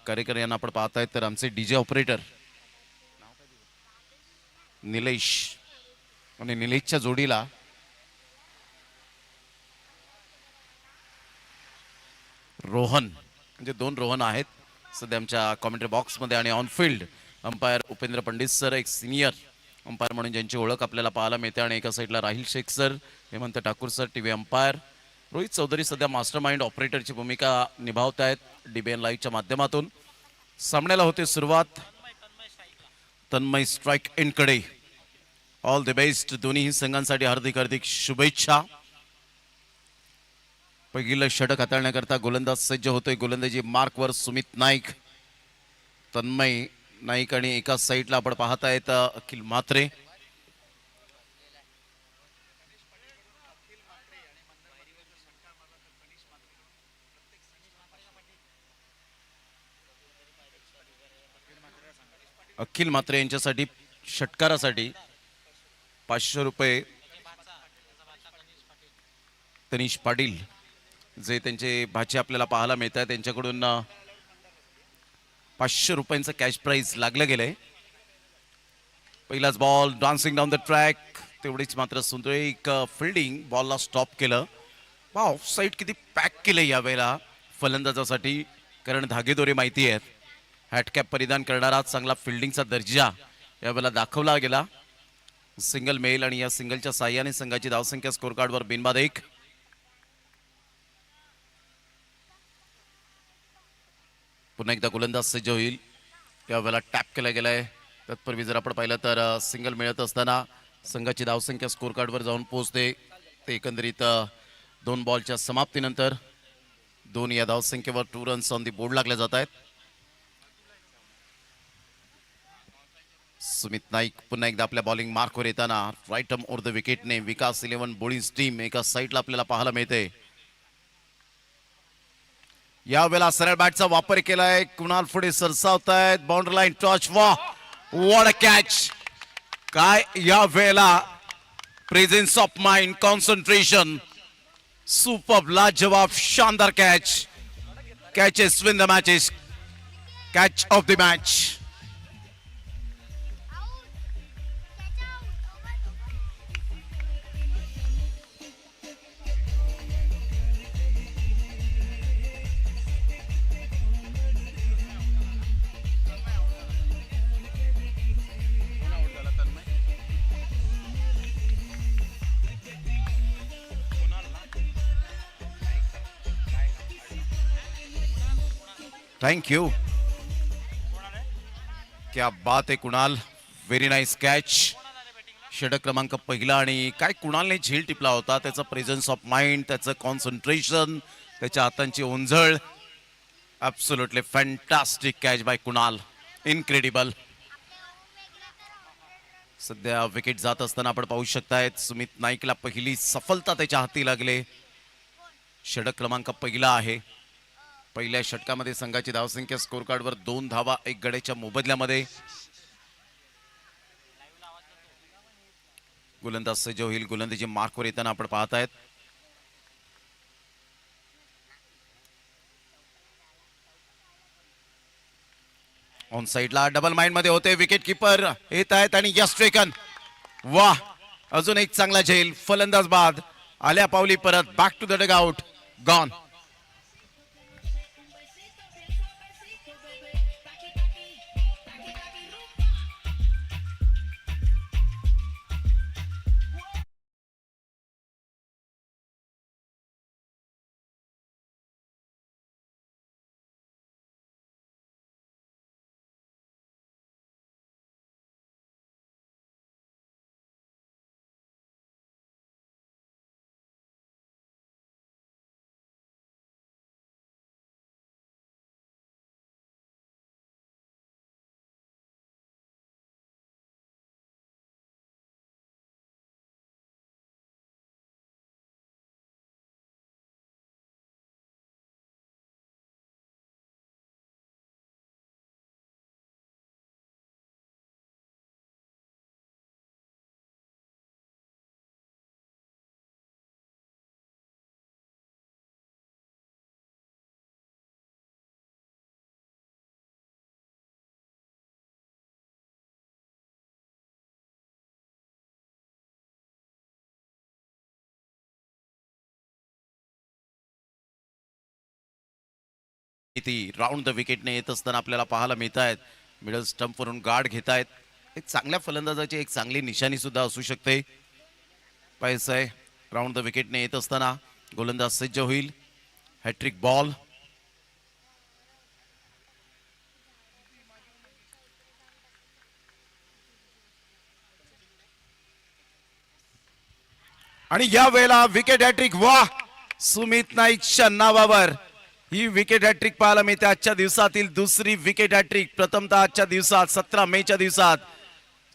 कार्यकर यांना आपण पाहताय, तर आमचे डीजे ऑपरेटर निलेश आणि निलेशच्या जोडीला रोहन, म्हणजे दोन रोहन आहेत सध्या आमच्या कॉमेंट्री बॉक्समध्ये. आणि on-field umpire Upendra Pandit sir, एक सिनियर अंपायर म्हणून ज्यांची ओळख आपल्याला पाहायला मिळते. आणि एका साईडला Rahil Shaikh sir, Hemant Thakur sir TV umpire. Rohit Chaudhary सध्या मास्टर माइंड ऑपरेटरची भूमिका निभावत आहेत डीबीएन लाईव्हच्या माध्यमातून. सामन्याला होते सुरुवात. तन्मय स्ट्राईक एंडकडे. ऑल द बेस्ट दोन्ही संघांसाठी हार्दिक हार्दिक शुभेच्छा. पहिलं षटक हाताळण्याकरता गोलंदाज सज्ज होतोय. गोलंदाजी मार्कवर सुमित नाईक, तन्मय नाईक आणि एका साईडला आपण पाहतायत अखिल म्हात्रे. अखिल म्हात्रे यांच्यासाठी षटकारासाठी 500 रुपये. तनिष पाटील जे त्यांचे भाचे आपल्याला पाहायला मिळत आहे, त्यांच्याकडून 500 रुपयांचं कॅश प्राइज लागलं गेलंय. पहिलाच ball dancing down the track, तेवढीच मात्र सुंदर एक फिल्डिंग, बॉलला स्टॉप केलं. ऑफ साईड किती पॅक केलं यावेळेला फलंदाजासाठी, कारण धागेदोरे माहिती आहेत. हॅटकॅप परिधान करणारा चांगला फिल्डिंगचा दर्जा यावेळेला दाखवला गेला. सिंगल मेल आणि या सिंगलच्या साह्याने संघाची धावसंख्या स्कोर कार्डवर बिनबाद 1. पुन्हा एकदा गोलंदाज सज्ज होईल. यावेळेला टॅप केला गेलाय. तत्पूर्वी जर आपण पाहिलं तर सिंगल मिळत असताना संघाची धावसंख्या स्कोर कार्डवर जाऊन पोहोचते. ते एकंदरीत 2 बॉलच्या समाप्तीनंतर 2 या धावसंख्येवर 2 रन्स ऑन दी बोर्ड लागले जात आहेत. सुमित नाईक पुन्हा एकदा आपल्या बॉलिंग मार्कवर येताना राईट आर्म ओव्हर द विकेटने विकास 11 बॉलिंग टीम एका साईडला आपल्याला पाहायला मिळते. यावेळेला सरळ बॅटचा वापर केलाय. कुणाल पुढे सरसावतायत. Boundary line touch. वा, व्हॉट अ कॅच. काय या वेळेला presence of mind, concentration, super लाजवाब शानदार catch. Catches win the matches. Catch of the match. Thank you. क्या बात आहे कुणाल, व्हेरी नाईस कॅच. षटक क्रमांक पहिला. आणि काय कुणालने झेल टिपला होता, त्याचं प्रेझन्स ऑफ माइंड, त्याचं कॉन्सन्ट्रेशन, त्याच्या हातांची ओंझळ. Absolutely fantastic catch by Kunal, incredible. सध्या विकेट जात असताना आपण पाहू शकतायत सुमित नाईकला पहिली सफलता त्याच्या हाती लागले. षटक क्रमांक पहिला आहे. पहिल्या षटकामध्ये संघाची धावसंख्या स्कोर कार्डवर 2 धावा 1 गड्याच्या मोबदल्यामध्ये. गोलंदाज सज्ज होईल. गोलंदाजी मार्कवर येताना आपण पाहतायत. ऑन साइडला डबल माइंड मध्ये होते. विकेट किपर येत आहेत आणि यस टेकन. वाह, अजून एक चांगला झेल. फलंदाज बाद, आल्या पावली परत, back to the dugout, gone. ती राऊंड द विकेटने येत असताना आपल्याला पाहायला मिळत आहेत. मिडल स्टंपवरून गार्ड घेत आहेत. एक चांगल्या फलंदाजाची एक चांगली निशाणी सुद्धा असू शकते. पाहायचं आहे राऊंड द विकेटने येत असताना गोलंदाज सज्ज होईल. Hat trick ball. आणि या वेळेला विकेट हॅट्रिक. वा, सुमित नाईकच्या नावावर ही विकेट हॅट्रिक पाहायला मिळते. आजच्या दिवसातील दुसरी विकेट हॅट्रिक. प्रथमतः आजच्या दिवसात 17 मेच्या दिवसात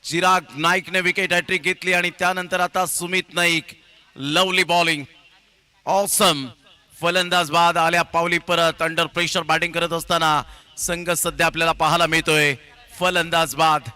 चिराग नाईकने विकेट हॅट्रिक घेतली आणि त्यानंतर आता Sumit Naik. Lovely bowling, awesome फलंदाज बाद आल्या पावली परत. अंडर प्रेशर बॅटिंग करत असताना संघ सध्या आपल्याला पाहायला मिळतोय फलंदाज बाद.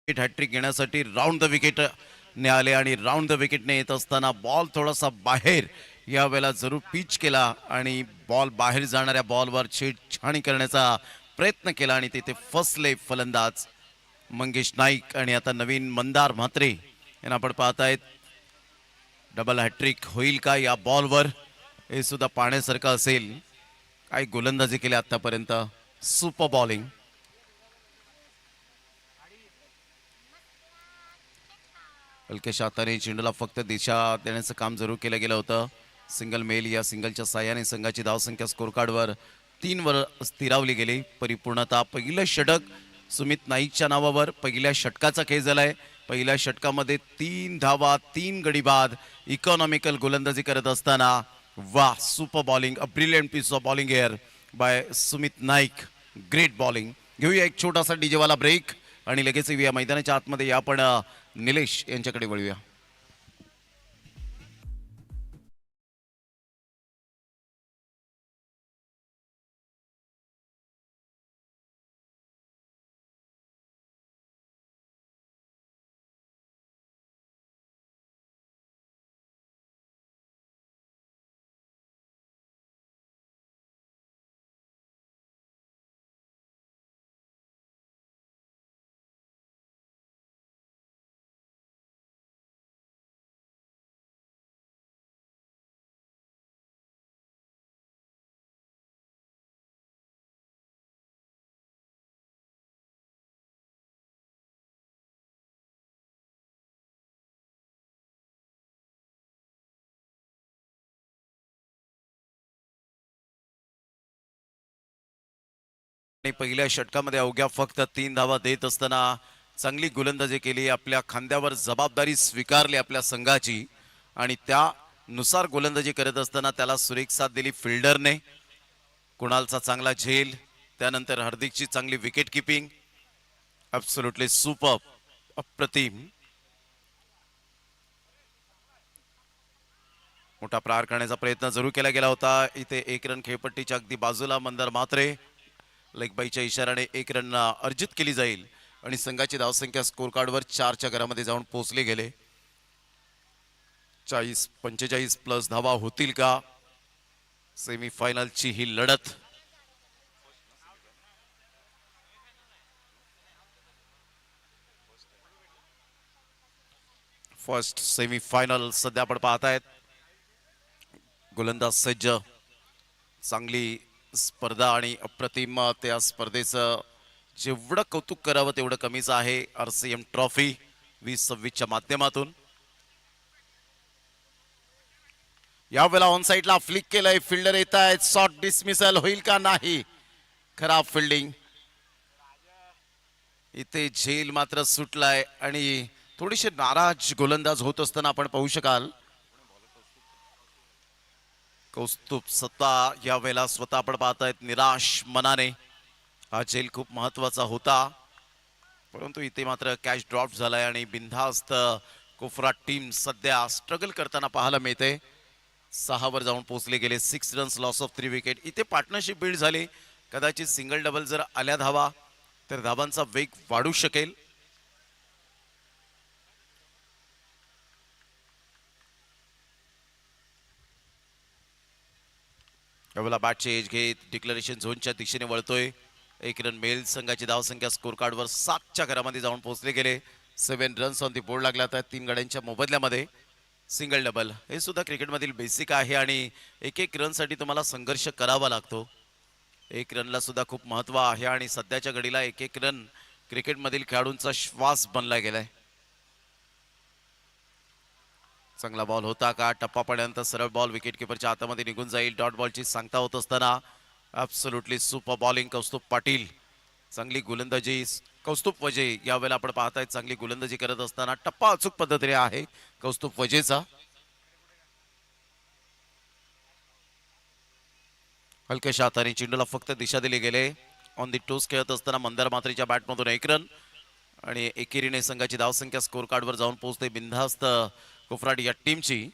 हॅट्रिक घेण्यासाठी राऊंड द विकेट ने आले आणि राऊंड द विकेटने येत असताना बॉल थोडासा बाहेर या वेळेला जरूर पिच केला आणि बॉल बाहेर जाणाऱ्या बॉलवर छेडछाणी करण्याचा प्रयत्न केला आणि तिथे फसले फलंदाज मंगेश नाईक. आणि आता नवीन मंदार म्हात्रे यांना आपण पाहतायत. डबल हॅट्रिक होईल का या बॉलवर हे सुद्धा पाहण्यासारखं असेल. काय गोलंदाजी केली आतापर्यंत. Super bowling. हलक्याशा हाताने चेंडूला फक्त दिशा देण्याचं काम जरूर केलं गेलं होतं. सिंगल मेल या सिंगलच्या साह्याने संघाची धावसंख्या स्कोर कार्डवर 3 वर स्थिरावली गेली. परिपूर्णता पहिलं षटक सुमित नाईकच्या नावावर. पहिल्या षटकाचा खेळ झालाय. पहिल्या षटकामध्ये 3 धावा, 3 गडी बाद. इकॉनॉमिकल गोलंदाजी करत असताना वा, super bowling. A brilliant piece of bowling here by Sumit Naik. Great bowling. घेऊया एक छोटासा डीजेवाला ब्रेक आणि लगेच येऊया मैदानाच्या आतमध्ये. या आपण निलेश यांच्याकडे वळूया. आणि पहिल्या षटकामध्ये अवघ्या फक्त 3 धावा देत असताना चांगली गोलंदाजी केली. आपल्या खांद्यावर जबाबदारी स्वीकारली आपल्या संघाची आणि त्यानुसार गोलंदाजी करत असताना त्याला सुरेख साथ दिली फिल्डरने. कुणालचा चांगला झेल, त्यानंतर हार्दिकची चांगली विकेट किपिंग. ॲब्सोल्युटली सुपर, अप्रतिम. मोठा प्रहार करण्याचा प्रयत्न जरूर केला गेला होता. इथे 1 रन खेळपट्टीच्या अगदी बाजूला मंदार म्हात्रे लेगबाईच्या इशाऱ्याने 1 रन अर्जित केली जाईल आणि संघाची धावसंख्या स्कोर कार्डवर 4च्या घरामध्ये जाऊन पोहोचले गेले. 45 प्लस धावा होतील का सेमीफायनलची ही लढत. फर्स्ट सेमीफायनल सध्या आपण पाहतायत. गोलंदाज सज्ज. चांगली स्पर्धा आणि अप्रतिम त्या स्पर्धेचं जेवढं कौतुक करावं तेवढं कमीच आहे. RCM ट्रॉफी 2026च्या माध्यमातून यावेळेला ऑन साइडला फ्लिक केलंय. फिल्डर येत आहेत. शॉर्ट डिसमिसल होईल का नाही. खराब फिल्डिंग. इथे झेल मात्र सुटलाय आणि थोडेसे नाराज गोलंदाज होत असताना आपण पाहू शकाल. कौस्तुभ सत्ता या वेळेला स्वतः आपण पाहतायत निराश मनाने. हा झेल खूप महत्वाचा होता, परंतु इथे मात्र कॅच ड्रॉप झालाय आणि बिनधास्त कोफरा टीम सध्या स्ट्रगल करताना पाहायला मिळते. 6 वर जाऊन पोहोचले गेले. 6 रन्स लॉस ऑफ 3 विकेट. इथे पार्टनरशिप बिल्ड झाली. कदाचित सिंगल डबल जर आल्या धावा तर धावांचा वेग वाढू शकेल. यावेळेला बॅटचे एज घेत डिक्लरेशन झोनच्या दिशेने वळतोय. 1 रन मिळेल. संघाची धावसंख्या स्कोर कार्डवर 7च्या घरामध्ये जाऊन पोहोचले गेले. 7 रन्स ऑन दी बोर्ड लागला तर 3 गड्यांच्या मोबदल्यामध्ये सिंगल डबल. हे सुद्धा क्रिकेटमधील बेसिक आहे आणि एक एक रनसाठी तुम्हाला संघर्ष करावा लागतो. 1 रनला सुद्धा खूप महत्व आहे आणि सध्याच्या घडीला एक एक रन क्रिकेटमधील खेळाडूंचा श्वास बनला गेलाय. चांगला बॉल होता का? टप्पा पडल्यानंतर सरळ बॉल विकेट किपरच्या हातामध्ये निघून जाईल. डॉट बॉलची सांगता होत असताना absolutely super bowling Kaustubh Patil. चांगली गोलंदाजी कौस्तुभ वजे यावेळेला आपण पाहताय. चांगली गोलंदाजी करत असताना टप्पा अचूक पद्धतीने आहे कौस्तुभ वजेचा. हलक्याशा हाताने चेंडूला फक्त दिशा दिली गेले. ऑन दी टोस खेळत असताना मंदार मात्रेच्या बॅटमधून 1 रन आणि एकेरीने संघाची धावसंख्या स्कोर कार्डवर जाऊन पोहोचते. बिनधास्त कोफराडी या टीमची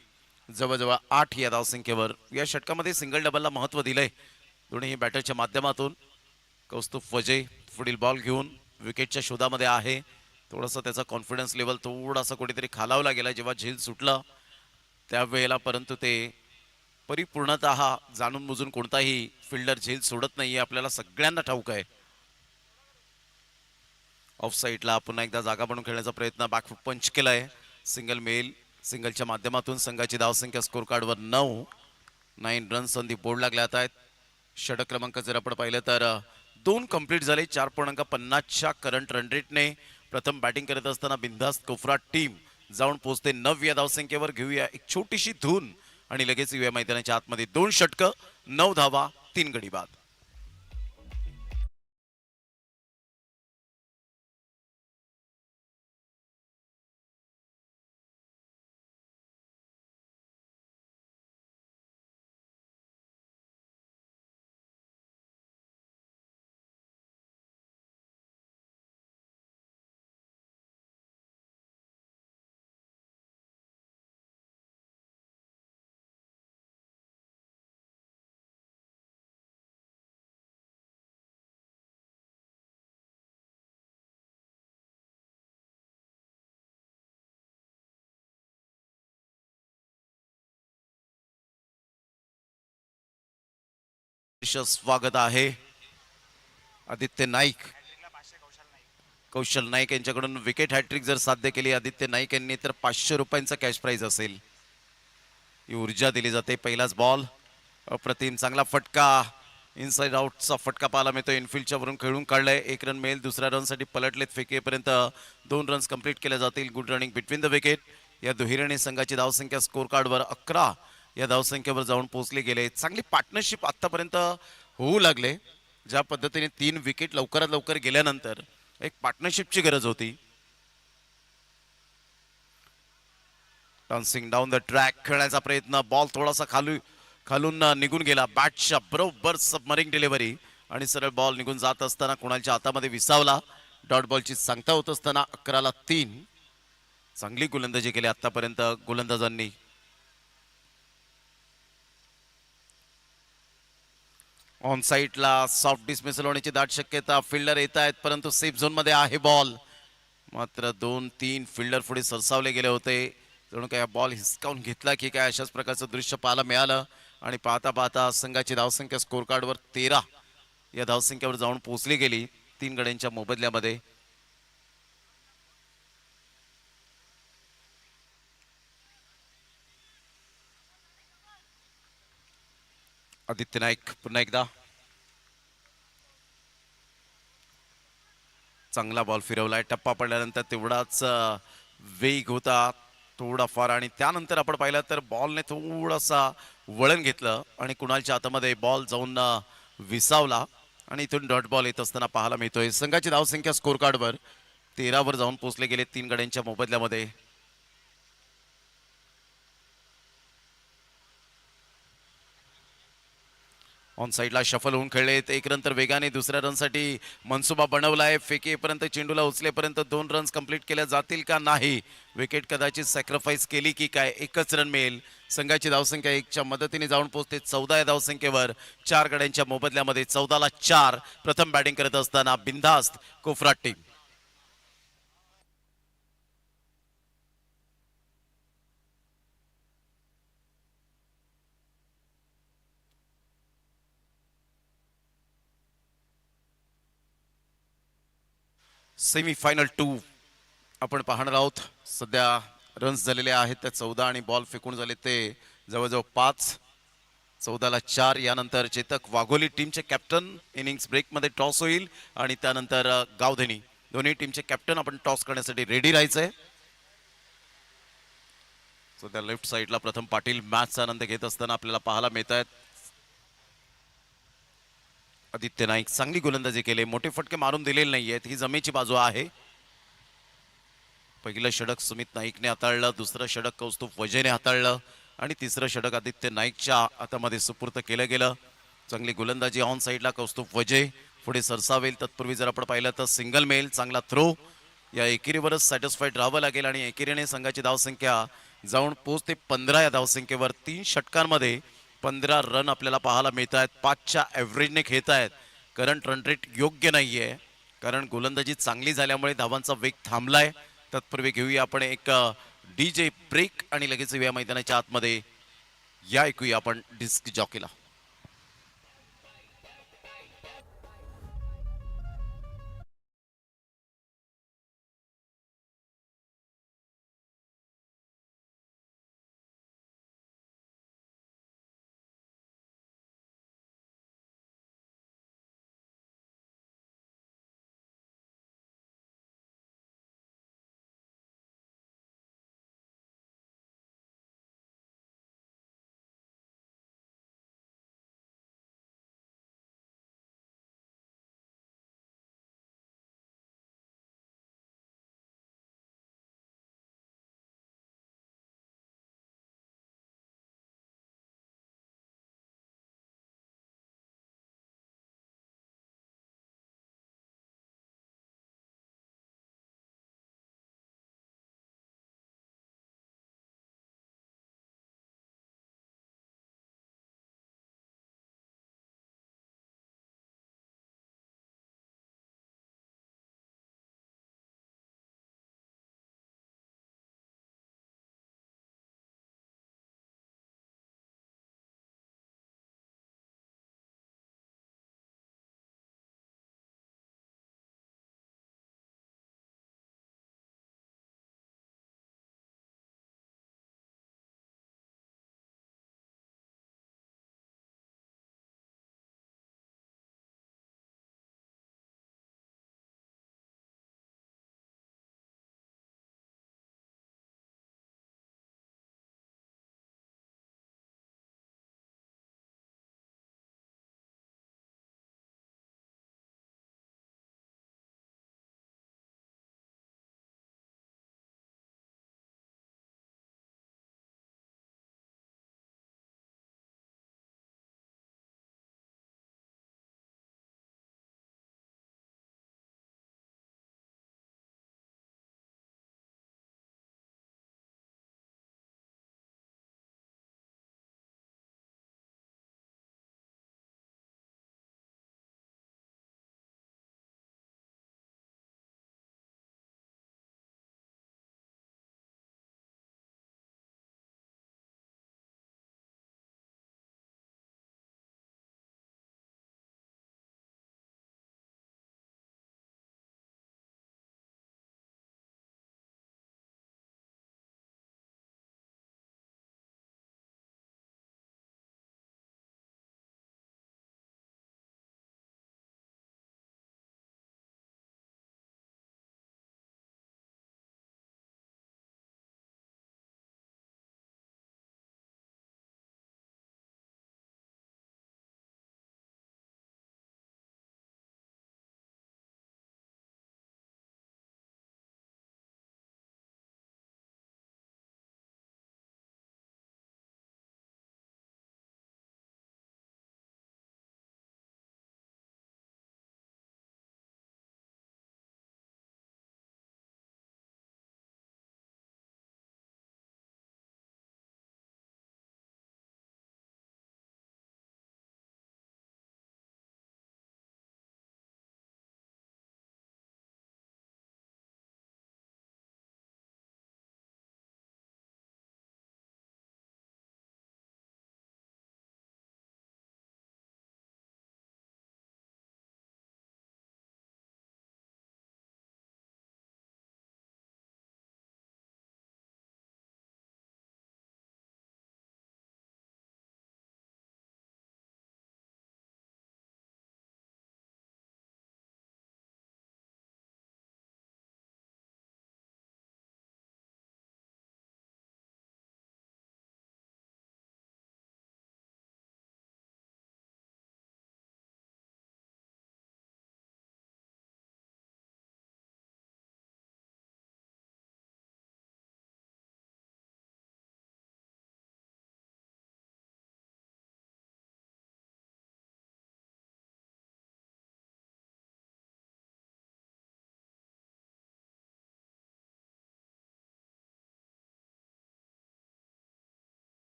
जवळजवळ 8 या धावसंख्येवर. या षटकामध्ये सिंगल डबलला महत्व दिलंय दोन्ही बॅटरच्या माध्यमातून. कौस्तुभ वजे पुढील बॉल घेऊन विकेटच्या शोधामध्ये आहे. थोडासा त्याचा कॉन्फिडन्स लेवल थोडासा कुठेतरी खालावला गेला जेव्हा झेल सुटला त्यावेळेला, परंतु ते परिपूर्णतः जाणून बुजून कोणताही फिल्डर झेल सोडत नाहीये, आपल्याला सगळ्यांना ठाऊक आहे. ऑफ साईडला पुन्हा एकदा जागा बनवून खेळण्याचा प्रयत्न. बॅकफूट पंच केलाय. Single male. सिंगलच्या माध्यमातून संघाची धावसंख्या स्कोर कार्डवर 9 रन्स ऑन दी बोर्ड लागल्यात आहेत. षटक क्रमांक जर आपण पाहिलं तर 2 कंप्लीट झाले. 4.50च्या करंट रन रेटने प्रथम बॅटिंग करत असताना बिनधास्त कोफरा टीम जाऊन पोहोचते 9 या धावसंख्येवर. घेऊया एक छोटीशी धून आणि लगेच येऊया मैदानाच्या आतमध्ये. 2 षटकं 9 धावा 3 गडी बाद. स्वागत आहे आदित्य नाईक. कौशल नाईक यांच्याकडून विकेट हॅट्रिक जर साध्य केली आदित्य नाईक यांनी तर 500 रुपयांचा कॅश प्राइज असेल. ही ऊर्जा दिली जाते. पहिलाच बॉल अप्रतिम. चांगला फटका. इनसाइड आउटचा फटका पाहायला मिळतो. इनफिल्डच्या वरून खेळून काढलाय. 1 रन मिळेल. दुसऱ्या रनसाठी पलटलेत. फेकेपर्यंत 2 रन्स कंप्लीट केले जातील. Good running between the wicket. या दुहेरीने संघाची धावसंख्या स्कोर कार्डवर 11 या धावसंख्येवर जाऊन पोहोचले गेले. चांगली पार्टनरशिप आतापर्यंत होऊ लागले. ज्या पद्धतीने 3 विकेट लवकरात लवकर गेल्यानंतर एक पार्टनरशिपची गरज होती. डान्सिंग डाऊन द ट्रॅक खेळण्याचा प्रयत्न. बॉल थोडासा खालून निघून गेला. बॅटच्या बरोबर सबमरिंग डिलिव्हरी आणि सरळ बॉल निघून जात असताना कोणाच्या हातामध्ये विसावला. डॉट बॉलची सांगता होत असताना 11ला 3. चांगली गोलंदाजी केली आतापर्यंत गोलंदाजांनी. ऑन साईडला सॉफ्ट डिसमिसल होण्याची दाट शक्यता. फिल्डर येत आहेत परंतु सेफ झोन मध्ये आहे बॉल. मात्र 2-3 फिल्डर पुढे सरसावले गेले होते. जणू काय बॉल हिसकावून घेतला की काय अशाच प्रकारचं दृश्य पाहायला मिळालं. आणि पाहता पाहता संघाची धावसंख्या स्कोर कार्डवर 13 या धावसंख्येवर जाऊन पोहोचली गेली 3 गड्यांच्या मोबदल्यामध्ये. आदित्य नाईक पुन्हा एकदा. चांगला बॉल फिरवलाय. टप्पा पडल्यानंतर तेवढाच वेग होता थोडाफार आणि त्यानंतर आपण पाहिलं तर बॉलने थोडासा वळण घेतलं आणि कुणालच्या हातामध्ये बॉल जाऊन विसावला आणि इथून डॉट बॉल येत असताना पाहायला मिळतोय. संघाची धावसंख्या स्कोर कार्डवर 13 वर जाऊन पोहोचले गेले 3 गड्यांच्या मोबदल्यामध्ये. ऑन साईडला शफल होऊन खेळलेत. 1 रन तर वेगाने दुसऱ्या रनसाठी मनसुबा बनवलाय. फेकीपर्यंत चेंडूला उचलेपर्यंत 2 रन्स कंप्लीट केल्या जातील का नाही. विकेट कदाचित सॅक्रिफाईस केली की काय. एकच रन मिळेल. संघाची धावसंख्या 1च्या मदतीने जाऊन पोहोचते 14 या धावसंख्येवर. 4 गड्यांच्या मोबदल्यामध्ये 14ला 4. प्रथम बॅटिंग करत असताना बिनधास्त कोफराट टीम. सेमीफायनल 2 आपण पाहणार आहोत. सध्या रन्स झालेले आहेत त्या 14 आणि बॉल फेकून झाले ते जवळजवळ 5. 14ला 4. यानंतर चेतक वाघोली टीमचे कॅप्टन. इनिंग्स ब्रेकमध्ये टॉस होईल आणि त्यानंतर गावधनी दोन्ही टीमचे कॅप्टन आपण टॉस करण्यासाठी रेडी राहायचंय. सध्या लेफ्ट साईडला प्रथम पाटील मॅचचा आनंद घेत असताना आपल्याला पाहायला मिळत आहेत. आदित्य नाईक चांगली गोलंदाजी केली. मोठे फटके मारून दिलेले नाहीयेत. ही जमेची बाजू आहे. पहिलं षटक सुमित नाईकने हाताळलं. दुसरं षटक कौस्तुभ वजेने हाताळलं आणि तिसरं षटक आदित्य नाईकच्या हातामध्ये सुपूर्त केलं गेलं. चांगली गोलंदाजी ऑन साईडला कौस्तुभ वजे पुढे सरसावेल. तत्पूर्वी जर आपण पाहिलं तर सिंगल मेल. चांगला थ्रो. या एकेरीवरच सॅटिस्फाईड राहावं लागेल आणि एकेरीने संघाची धावसंख्या जाऊन पोहोचते 15 या धावसंख्येवर. 3 षटकांमध्ये 15 रन आपल्याला पाहायला मिळत आहेत. 5च्या ॲव्हरेजने खेळत आहेत. करंट रन रेट योग्य नाहीये कारण गोलंदाजी चांगली झाल्यामुळे धावांचा वेग थांबलाय. तत्पूर्वी घेऊया आपण एक डीजे ब्रेक आणि लगेच येऊया मैदानाच्या आतमध्ये. या ऐकूया आपण डिस्क जॉकीला.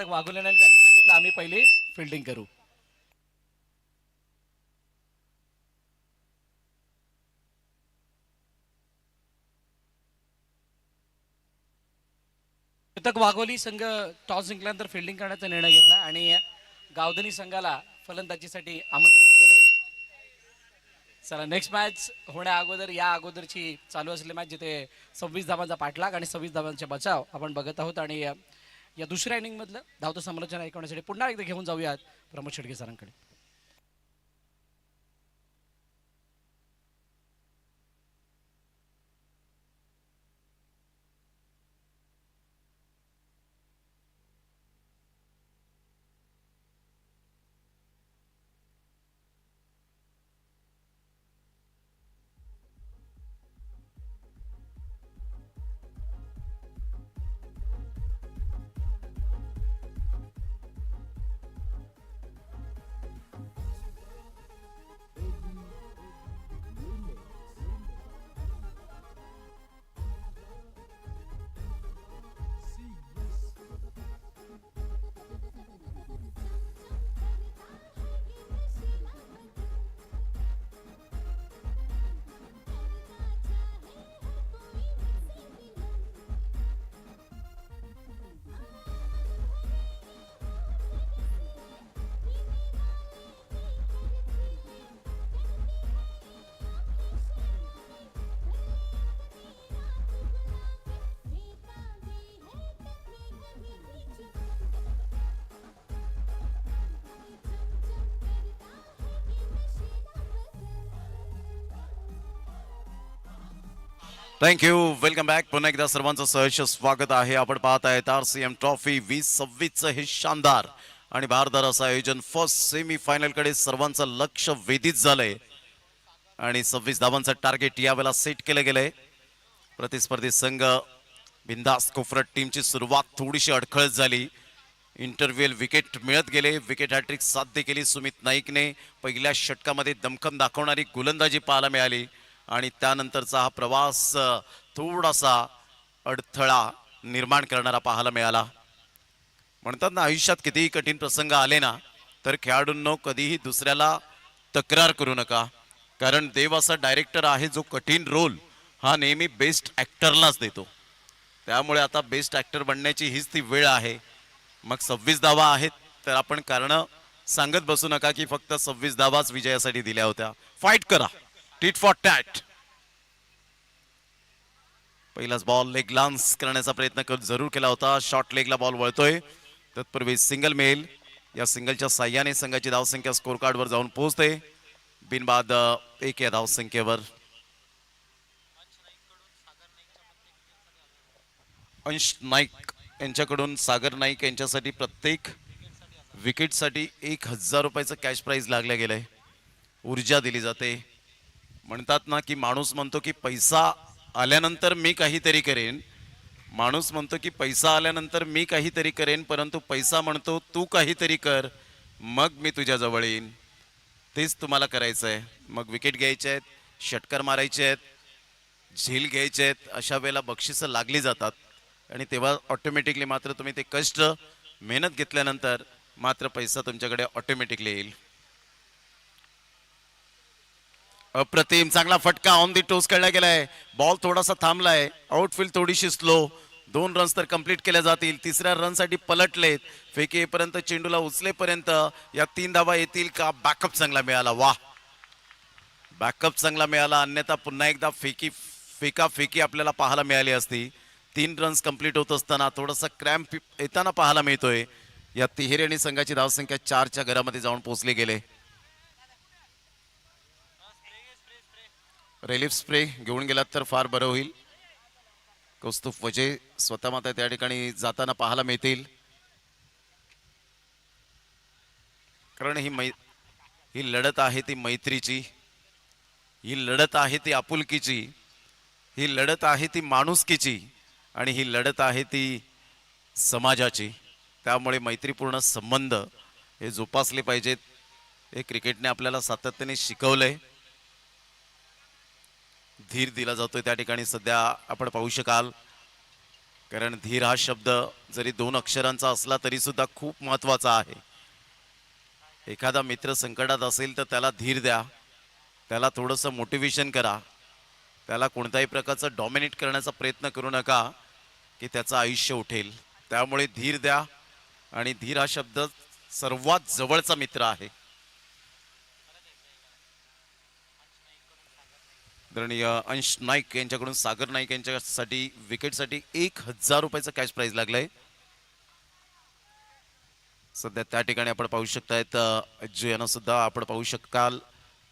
चेतक वाघोले आणि त्यांनी सांगितलं आम्ही पहिली फिल्डिंग करू. चेतक वाघोली संघ टॉस जिंकल्यानंतर फिल्डिंग करण्याचा निर्णय घेतला आणि गावधनी संघाला फलंदाजीसाठी आमंत्रित केलंय. चला नेक्स्ट मॅच होण्या अगोदर या अगोदरची चालू असलेली मॅच जिथे 26 धावांचा पाठलाग आणि 26 धावांचे बचाव आपण बघत आहोत आणि या दुसऱ्या इनिंग मधलं धावतं समालोचन ऐकवण्यासाठी पुन्हा एकदा घेऊन जाऊयात प्रमोद शेडगे सरांकडे. थँक्यू. Welcome back. पुन्हा एकदा सर्वांचं सहर्ष स्वागत आहे. आपण पाहत आहेत RCM ट्रॉफी 2026 हे शानदार आणि भारदार असं आयोजन. फर्स्ट सेमी फायनल कडे सर्वांचं लक्ष वेधित झालंय आणि 26 धावांचं टार्गेट यावेळेला सेट केलं गेलंय. प्रतिस्पर्धी संघ बिंदास कोफरट टीमची सुरुवात थोडीशी अडखळत झाली. इंटरव्ह्यूल विकेट मिळत गेले. विकेट हॅट्रिक साध्य केली सुमित नाईकने. पहिल्या षटकामध्ये दमखम दाखवणारी गोलंदाजी पाहायला मिळाली आणि त्यानंतरचा हा प्रवास थोडासा अडथळा निर्माण करणारा पाहायला मिळाला. म्हणतात ना, आयुष्यात कितीही कठीण प्रसंग आले ना तर खेळाडूंनो कधीही दुसऱ्याला तक्रार करू नका, कारण देव असा डायरेक्टर आहे जो कठीण रोल हा नेहमी बेस्ट ॲक्टरलाच देतो. त्यामुळे आता बेस्ट ॲक्टर बनण्याची हीच ती वेळ आहे. मग 26 धावा आहेत तर आपण कारणं सांगत बसू नका की फक्त 26 धावाच विजयासाठी दिल्या होत्या. फाईट करा, टीट फॉर टॅट. पहिलाच बॉल लेग लान्स करण्याचा प्रयत्न जरूर केला होता. शॉर्ट लेगला बॉल वळतोय. तत्पूर्वी सिंगल मेल. या सिंगलच्या साह्याने संघाची धावसंख्या स्कोर कार्डवर जाऊन पोहोचते. बिनबाद 1 या धावसंख्येवर. अंश नाईक यांच्याकडून सागर नाईक यांच्यासाठी प्रत्येक विकेटसाठी 1000 रुपयाचं कॅश प्राइज लागलं गेलंय. ऊर्जा दिली जाते. म्हणतात ना की माणूस म्हणतो की पैसा आल्यानंतर मी काहीतरी करेन. माणूस म्हणतो की पैसा आल्यानंतर मी काहीतरी करेन, परंतु पैसा म्हणतो तू काहीतरी कर मग मी तुझ्या जवळ येईन. तेच तुम्हाला करायचं आहे. मग विकेट घ्यायचे आहेत, षटकार मारायचे आहेत, झील घ्यायचे आहेत. अशा वेळेला बक्षिसं लागली जातात आणि तेव्हा ऑटोमॅटिकली मात्र तुम्ही ते कष्ट मेहनत घेतल्यानंतर मात्र पैसा तुमच्याकडे ऑटोमॅटिकली येईल. अप्रतिम चांगला फटका ऑन दी टोस खेळला गेलाय. बॉल थोडासा थांबलाय. आउटफील्ड थोडीशी स्लो. 2 रन्स तर कंप्लीट केल्या जातील. तिसऱ्या रनसाठी पलटलेत. फेकी येईपर्यंत चेंडूला उचलेपर्यंत या 3 धावा येतील का? बॅकअप चांगला मिळाला. वा, बॅकअप चांगला मिळाला. अन्यथा पुन्हा एकदा फेकी आपल्याला पाहायला मिळाली असती. 3 रन्स कंप्लीट होत असताना थोडासा क्रॅम्प येताना पाहायला मिळतोय. या तिहेरी आणि संघाची धावसंख्या 4च्या घरामध्ये जाऊन पोहोचले गेले. रिलीफ स्प्रे घेऊन गेलात तर फार बरं होईल. कौस्तुभ वजे स्वतः मात्र त्या ठिकाणी जाताना पाहायला मिळतील. कारण ही लढत आहे ती मैत्रीची, ही लढत आहे ती आपुलकीची, ही लढत आहे ती माणुसकीची आणि ही लढत आहे ती समाजाची. त्यामुळे मैत्रीपूर्ण संबंध हे जोपासले पाहिजेत. हे क्रिकेटने आपल्याला सातत्याने शिकवलंय. धीर दिला जातोय त्या ठिकाणी. सध्या आपण पाहू शकाल कारण धीर हा शब्द जरी 2 अक्षरांचा असला तरी सुद्धा खूप महत्वाचा आहे. एखादा मित्र संकटात असेल तर त्याला धीर द्या, त्याला थोडंसं मोटिवेशन करा, त्याला कोणत्याही प्रकारचं डॉमिनेट करण्याचा प्रयत्न करू नका की त्याचं आयुष्य उठेल. त्यामुळे धीर द्या आणि धीर हा शब्द सर्वात जवळचा मित्र आहे. आदरणीय अंश नाईक यांच्याकडून सागर नाईक यांच्यासाठी विकेटसाठी 1,000 रुपयाचं कॅश प्राइज लागलंय. सध्या त्या ठिकाणी आपण पाहू शकतायत यांना सुद्धा आपण पाहू शकाल.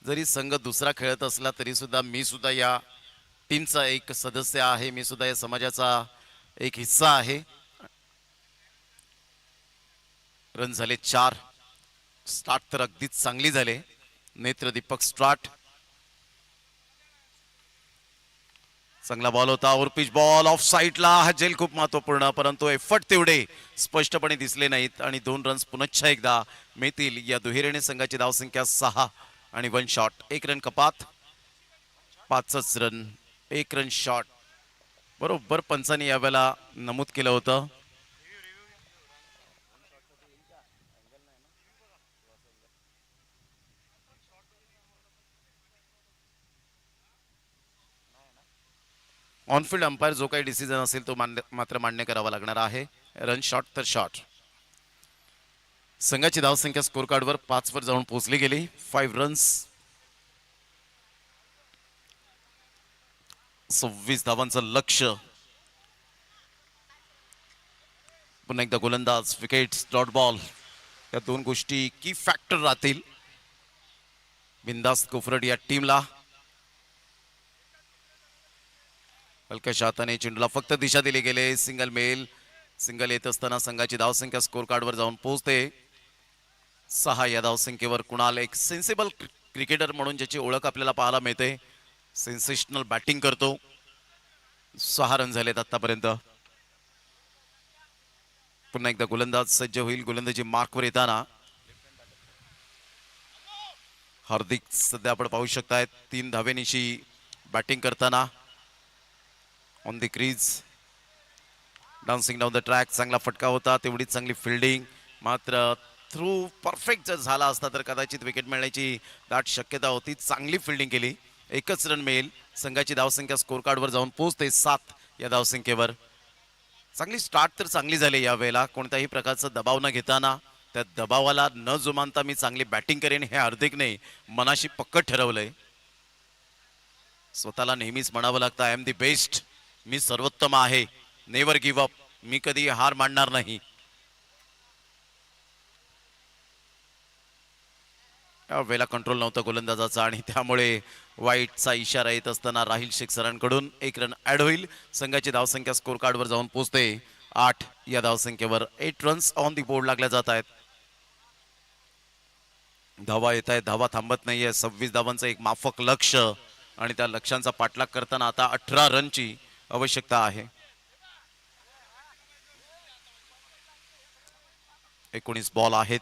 जरी संघ दुसरा खेळत असला तरी सुद्धा मी सुद्धा या टीमचा एक सदस्य आहे, मी सुद्धा या समाजाचा एक हिस्सा आहे. रन झाले 4. स्टार्ट तर अगदीच चांगली झाले. नेत्र दीपक स्टार्ट. चांगला बॉल होता, ओव्हर पिच बॉल ऑफ साईडला. हा जेल खूप महत्वपूर्ण, परंतु एफर्ट तेवढे स्पष्टपणे दिसले नाहीत आणि 2 रन्स पुनश्च एकदा मिळतील. या दुहेरीने संघाची धावसंख्या 6 आणि 1 शॉट. 1 रन कपात, 5च रन, 1 रन शॉट. बरोबर पंचांनी यावेळेला नमूद केलं होतं. ऑनफिल्ड अंपायर जो काही डिसिजन असेल तो मात्र मान्य करावा लागणार आहे. रन शॉट तर शॉट. संघाची धावसंख्या स्कोर कार्डवर 5 वर जाऊन पोहोचली गेली. 5 रन्स, 26 धावांचं लक्ष्य. पुन्हा एकदा गोलंदाज, विकेट्स, डॉट बॉल या 2 गोष्टी की फॅक्टर राहतील बिंदास्त कोफरड या टीमला. हलक्याशा हाताने चेंडूला फक्त दिशा दिली गेले. Single male. सिंगल येत असताना संघाची धावसंख्या स्कोर कार्डवर जाऊन पोहोचते 6. या धावसंख्येवर कुणाल एक सेन्सिबल क्रिकेटर म्हणून ज्याची ओळख आपल्याला पाहायला मिळते. सेन्सेशनल बॅटिंग करतो. 6 रन झालेत आतापर्यंत. पुन्हा एकदा गोलंदाज सज्ज होईल गोलंदाजी मार्कवर येताना. हार्दिक सध्या आपण पाहू शकतायत 3 धावेनिशी बॅटिंग करताना on the crease. Dancing down the track. चांगला फटका होता, तेवढीच चांगली फिल्डिंग. मात्र थ्रू परफेक्ट जर झाला असता तर कदाचित विकेट मिळण्याची दाट शक्यता होती. चांगली फिल्डिंग केली. 1च रन मिळेल. संघाची धावसंख्या स्कोर कार्डवर जाऊन पोहोचते 7 या धावसंख्येवर. चांगली स्टार्ट तर चांगली झाली यावेळेला. कोणत्याही प्रकारचा दबाव न घेताना, त्या दबावाला न जुमानता मी चांगली बॅटिंग करेन हे हार्दिकने मनाशी पक्क ठरवलंय. स्वतःला नेहमीच म्हणावं लागतं, आय एम दी बेस्ट, मी सर्वोत्तम आहे, नेव्हर गिव्ह अप, मी कधी हार मानणार नाही. वेळेला कंट्रोल नव्हता गोलंदाजाचा आणि त्यामुळे वाईटचा इशारा येत असताना राहिल शेख सरांकडून 1 रन ऍड होईल. संघाची धावसंख्या स्कोर कार्डवर जाऊन पोहोचते 8 या धावसंख्येवर. 8 रन्स ऑन दी बोर्ड लागल्या जात आहेत. धावा येत आहेत, धावा थांबत नाहीये. 26 धावांचं एक माफक लक्ष आणि त्या लक्ष्यांचा पाठलाग करताना आता 18 रनची आवश्यकता आहे. 19 बॉल आहेत.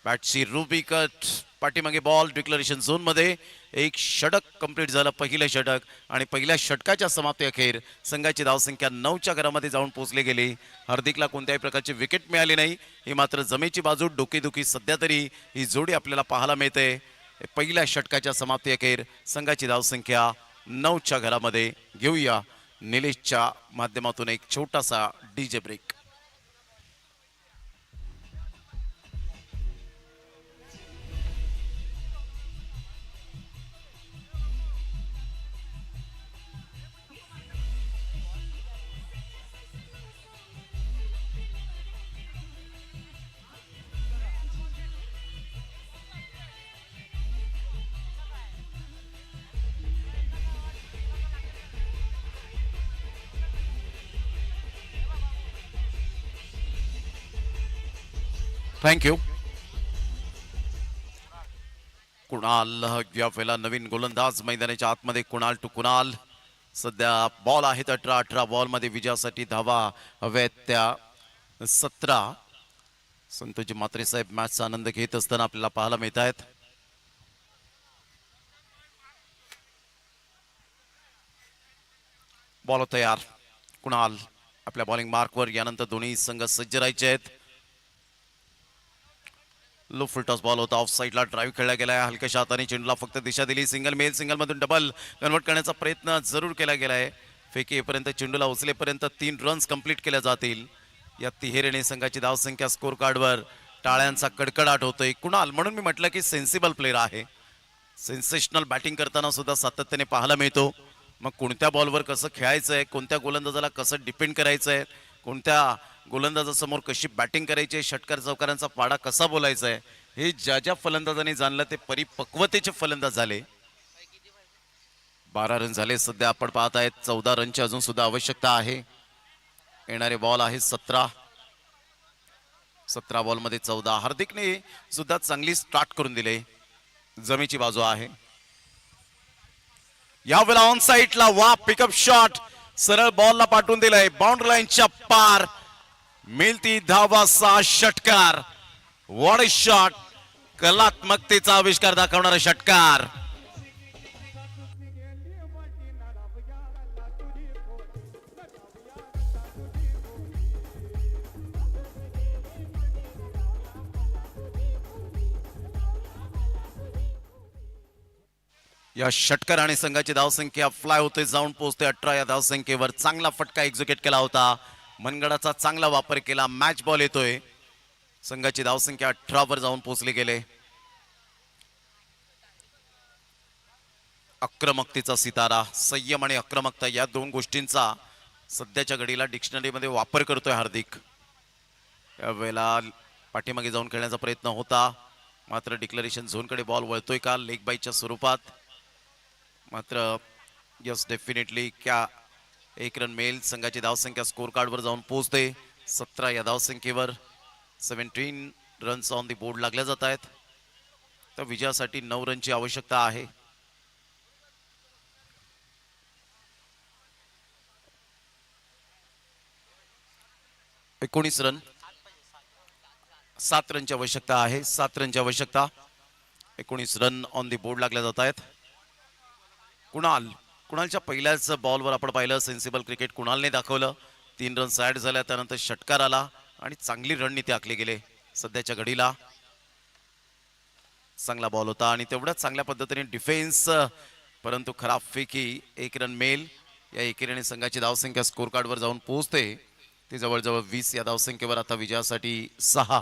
बॅटची रुबी कट, पाठीमागे बॉल, डिक्लरेशन झोन मध्ये. एक षटक कंप्लीट झालं, पहिलं षटक. आणि पहिल्या षटकाच्या समाप्ती अखेर संघाची धावसंख्या 9च्या घरामध्ये जाऊन पोहोचली गेली. हार्दिकला कोणत्याही प्रकारची विकेट मिळाली नाही. ही मात्र जमेची बाजू डोकेदुखी सध्या तरी ही जोडी आपल्याला पाहायला मिळते. पहिल्या षटकाच्या समाप्ती अखेर संघाची धावसंख्या 9च्या घरामध्ये. घेऊया निलेशच्या माध्यमातून एक छोटासा डीजे ब्रेक. थँक्यू. कुणाल या वेळेला नवीन गोलंदाज मैदानाच्या आतमध्ये. कुणाल टू कुणाल. सध्या बॉल आहेत 18 बॉल मध्ये विजयासाठी धावा हव्यात त्या 17. संतोषजी म्हात्रे साहेब मॅचचा आनंद घेत असताना आपल्याला पाहायला मिळत आहेत. बॉल तयार. कुणाल आपल्या बॉलिंग मार्कवर. यानंतर दोन्ही संघ सज्ज राहायचे आहेत. लो फुलटॉस बॉल होता, ऑफ साईडला ड्राईव्ह खेळला गेलाय. हलक्याशा हाताने चेंडूला फक्त दिशा दिली. सिंगल मेल, सिंगल मधून डबल कन्वर्ट करण्याचा प्रयत्न जरूर केला गेलाय. फेकी येईपर्यंत चेंडूला उचलेपर्यंत 3 रन्स कंप्लीट केल्या जातील. या तिहेरीने संघाची धावसंख्या स्कोर कार्डवर टाळ्यांचा कडकडाट होतोय. कुणाल म्हणून मी म्हटलं की सेन्सिबल प्लेअर आहे. सेन्सेशनल बॅटिंग करताना सुद्धा सातत्याने पाहायला मिळतो. मग कोणत्या बॉलवर कसं खेळायचं आहे, कोणत्या गोलंदाजाला कसं डिपेंड करायचं आहे, कोणत्या गोलंदाजासमोर कशी बॅटिंग करायची आहे, षटकार चौकारांचा पाडा कसा बोलायचा आहे, हे ज्या ज्या फलंदाजांनी जाणलं ते परिपक्वतेचे फलंदाज झाले. 12 रन झाले सध्या आपण पाहत आहेत. 14 रनची अजून सुद्धा आवश्यकता आहे. येणारे बॉल आहे 17 बॉलमध्ये 14. हार्दिकने सुद्धा चांगली स्टार्ट करून दिले. जमेची बाजू आहे. यावेळेला ऑन साईडला वा पिकअप शॉट सरळ बॉलला पाठवून दिलाय. बाउंड्री लाईनच्या पार मिळती धावाचा षटकार. What a shot. कलात्मकतेचा आविष्कार दाखवणारा षटकार. या षटकाराने संघाची धावसंख्या फ्लाय होते, जाऊन पोहोचते 18 या धावसंख्येवर. चांगला फटका एक्झिक्यूट केला होता. मनगडाचा चांगला वापर केला. मॅच बॉल येतोय. संघाची धावसंख्या 18 वर जाऊन पोहोचले गेले. आक्रमकतेचा सितारा, संयम आणि आक्रमकता या दोन गोष्टींचा सध्याच्या घडीला डिक्शनरीमध्ये वापर करतोय हार्दिक. यावेळेला पाठीमागे जाऊन खेळण्याचा प्रयत्न होता, मात्र डिक्लरेशन झोनकडे बॉल वळतोय का लेग बाईच्या स्वरूपात. मात्र यस डेफिनेटली क्या 1 रन मेल. संघाची धावसंख्या स्कोर कार्डवर जाऊन पोहोचते 17 या धावसंख्येवर. 17 रन्स ऑन दी बोर्ड लागल्या जात आहेत. तर विजयासाठी 9 रनची आवश्यकता आहे. एकोणीस रन, 7 रनची आवश्यकता आहे. 7 रनची आवश्यकता. 19 रन ऑन दी बोर्ड लागल्या जात आहेत. कुणालच्या पहिल्याच बॉलवर आपण पाहिलं सेन्सिबल क्रिकेट कुणालने दाखवलं. 3 रन ॲड झाल्या, त्यानंतर षटकार आला आणि चांगली रणनीती आखली गेले. सध्याच्या घडीला चांगला बॉल होता आणि तेवढ्याच चांगल्या पद्धतीने डिफेन्स, परंतु खराब फेकी. 1 रन मेल. या एकेरीने संघाची धावसंख्या स्कोर कार्डवर जाऊन पोहोचते ती जवळजवळ 20 या धावसंख्येवर. आता विजयासाठी 6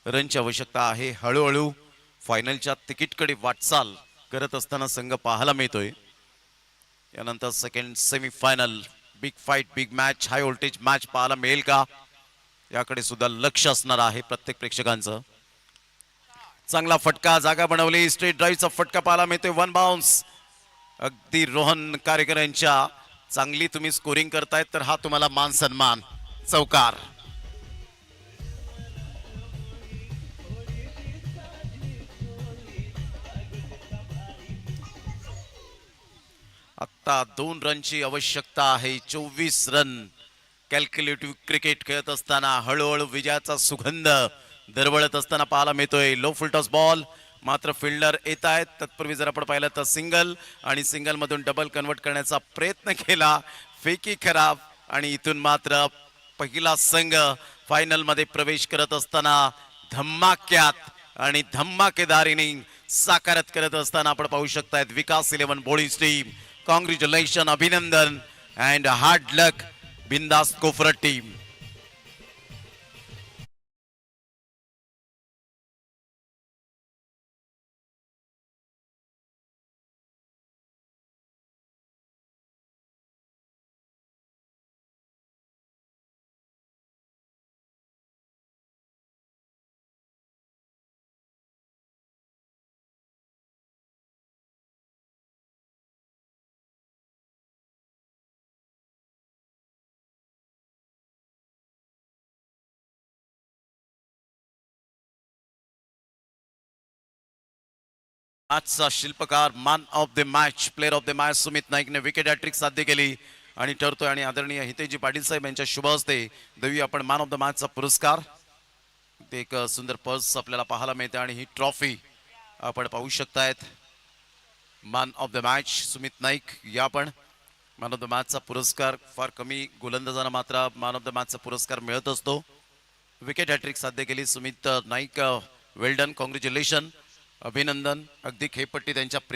रनची आवश्यकता आहे. हळूहळू फायनलच्या तिकीटकडे वाटचाल करत असताना संघ पाहायला मिळतोय. यानंतर second semifinal, big fight, big match, high voltage match पाहायला मिळेल का, याकडे सुद्धा लक्ष असणार आहे प्रत्येक प्रेक्षकांचं. चांगला फटका, जागा बनवली. स्ट्रेट ड्राईव्हचा फटका पाहायला मिळतोय. 1 बाउन्स. अगदी रोहन कारेकर यांच्या चांगली तुम्ही स्कोरिंग करतायत तर हा तुम्हाला मान सन्मान. चौकार. आता 2 रनची आवश्यकता आहे. 24 रन. कॅल्क्युलेटिव्ह क्रिकेट खेळत असताना हळूहळू विजयाचा सुगंध दरवळत असताना पाहायला मिळतोय. लो फुलटॉस बॉल, मात्र फिल्डर येत आहेत. तत्पूर्वी जर आपण पाहिलं तर सिंगल आणि सिंगल मधून डबल कन्वर्ट करण्याचा प्रयत्न केला. फेकी खराब आणि इथून मात्र पहिला संघ फायनल मध्ये प्रवेश करत असताना धम्माक्यात आणि धम्माकेदार इनिंग साकारत करत असताना आपण पाहू शकतायत विकास 11 बॉलिंग टीम. कॉंग्रॅच्युलेशन, अभिनंदन and hard luck Bindaas Kofarat team. आजचा शिल्पकार, man of the match, player of the match Sumit नाईकने विकेट हॅट्रिक साध्य केली आणि ठरतोय. आणि आदरणीय हितेजी पाटील साहेब यांच्या शुभ हस्ते देवी आपण मॅन ऑफ द मॅचचा पुरस्कार. ते एक सुंदर पर्स आपल्याला पाहायला मिळते आणि ही ट्रॉफी आपण पाहू शकतायत. Man of the match Sumit Naik. या पण मॅन ऑफ द मॅचचा पुरस्कार फार कमी गोलंदाजांना मात्र मॅन ऑफ द मॅचचा पुरस्कार मिळत असतो. विकेट हॅट्रिक साध्य केली सुमित नाईक. वेल डन, कॉंग्रॅच्युलेशन, अभिनंदन. अगदी खेळपट्टी त्यांच्या प्रेम